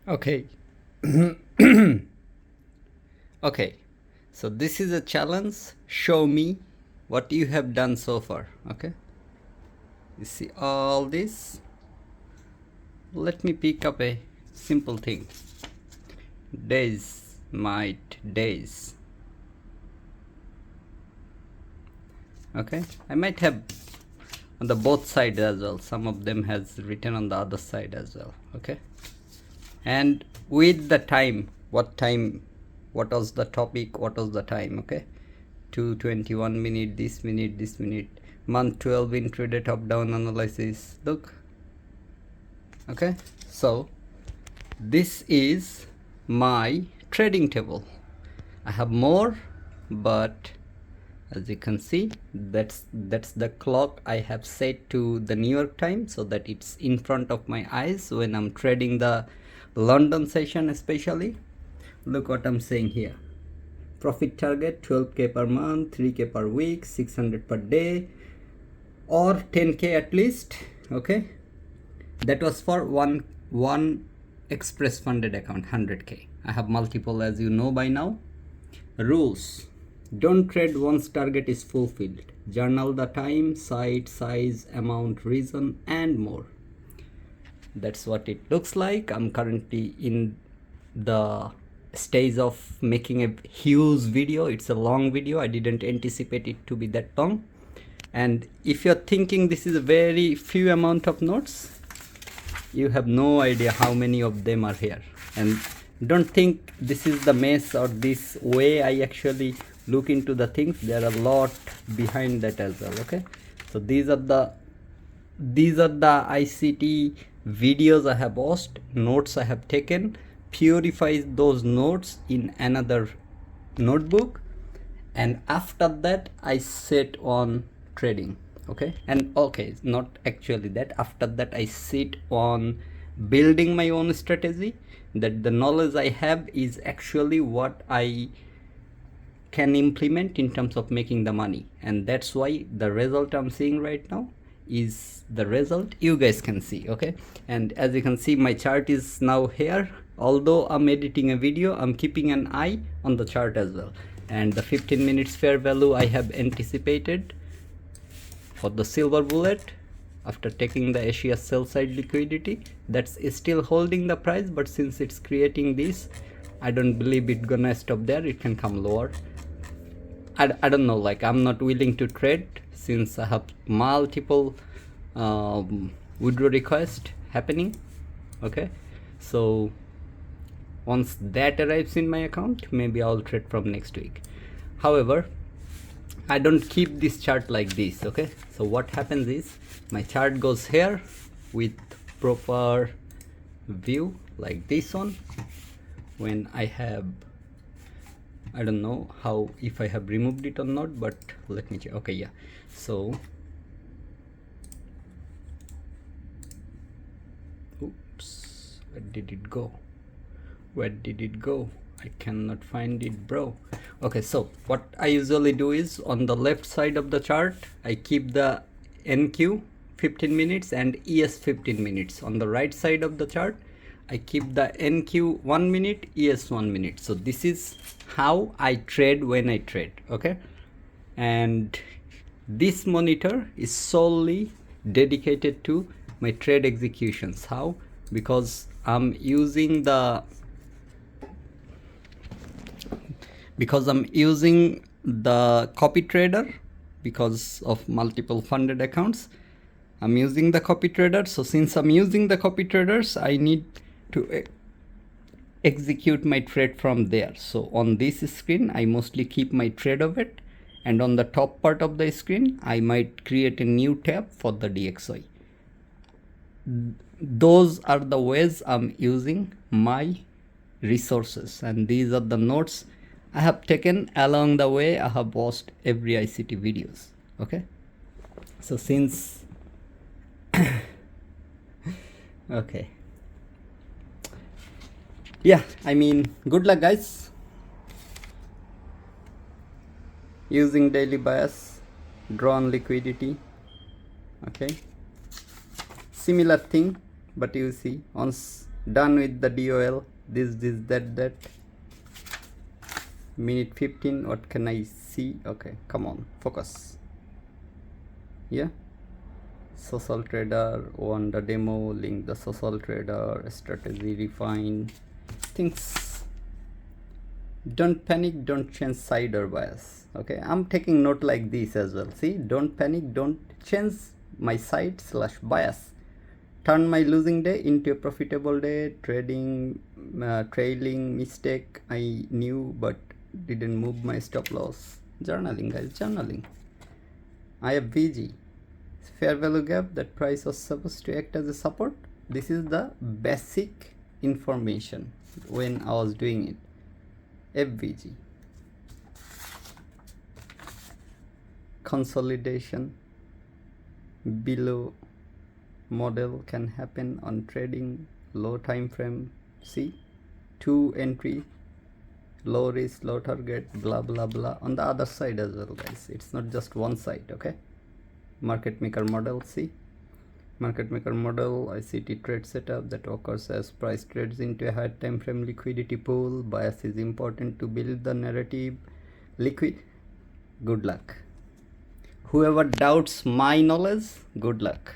Okay. Okay. So this is a challenge. Show me what you have done so far. Okay. You see all this. Let me pick up a simple thing. Days, might, days. Okay. I might have on the both sides as well. Some of them has written on the other side as well. Okay. And with the time, what was the topic, what was the time. Okay, 2:21 minute, this minute, this minute, month 12 intraday top down analysis. Look. Okay, so this is my trading table. I have more, but as you can see, that's the clock I have set to the New York time, so that it's in front of my eyes when I'm trading the London session. Especially look what I'm saying here. Profit target 12k per month, 3k per week, 600 per day, or 10k at least. Okay, that was for one express funded account, 100k. I have multiple, as you know by now. Rules: don't trade once target is fulfilled. Journal the time, site, size, amount, reason, and more. That's what it looks like. I'm currently in the stage of making a huge video. It's a long video. I didn't anticipate it to be that long. And if you're thinking this is a very few amount of notes, you have no idea how many of them are here. And don't think this is the mess or this way I actually look into the things. There are a lot behind that as well. Okay, so these are the ICT videos I have watched, notes I have taken, purifies those notes in another notebook, and after that I set on trading. Okay, and okay, not actually that. After that I sit on building my own strategy, that the knowledge I have is actually what I can implement in terms of making the money. And that's why the result I'm seeing right now is the result you guys can see. Okay, and as you can see, my chart is now here. Although I'm editing a video, I'm keeping an eye on the chart as well. And the 15 minutes fair value I have anticipated for the silver bullet after taking the Asia sell side liquidity, that's still holding the price, but since it's creating this, I don't believe it's gonna stop there. It can come lower. I don't know, like I'm not willing to trade since I have multiple withdraw request happening. Okay, so once that arrives in my account, maybe I'll trade from next week. However, I don't keep this chart like this. Okay, so what happens is my chart goes here with proper view like this one. When I have, I don't know how, if I have removed it or not, but let me check. Okay, yeah, so oops, where did it go? I cannot find it, bro. Okay, so what I usually do is on the left side of the chart I keep the NQ 15 minutes and ES 15 minutes. On the right side of the chart I keep the NQ 1 minute, ES 1 minute. So this is how I trade when I trade. Okay, and this monitor is solely dedicated to my trade executions. How? Because I'm using the copy trader. Because of multiple funded accounts, I'm using the copy trader. So since I'm using the copy traders, I need to execute my trade from there. So on this screen I mostly keep my trade of it, and on the top part of the screen I might create a new tab for the DXY. Those are the ways I'm using my resources, and these are the notes I have taken along the way. I have watched every ICT videos. Okay, so since okay, yeah, I mean, good luck guys using daily bias, draw on liquidity. Okay, similar thing, but you see Done with the DOL. This, that. Minute 15. What can I see? Okay, come on, focus. Yeah. Social trader, on the demo, link the social trader, strategy refine. Things. Don't panic, don't change side or bias. Okay, I'm taking note like this as well. See, don't panic, don't change my side / bias. Turn my losing day into a profitable day. Trading, trailing mistake I knew but didn't move my stop loss. Journaling, guys, journaling. I have VG. Fair value gap, that price was supposed to act as a support. This is the basic information when I was doing it. FVG. Consolidation below model can happen on trading low time frame. See, 2 entry, low risk, low target, blah blah blah on the other side as well, guys. It's not just one side. Okay, market maker model. See, market maker model, ICT trade setup that occurs as price trades into a higher time frame liquidity pool. Bias is important to build the narrative. Liquid. Good luck. Whoever doubts my knowledge, good luck.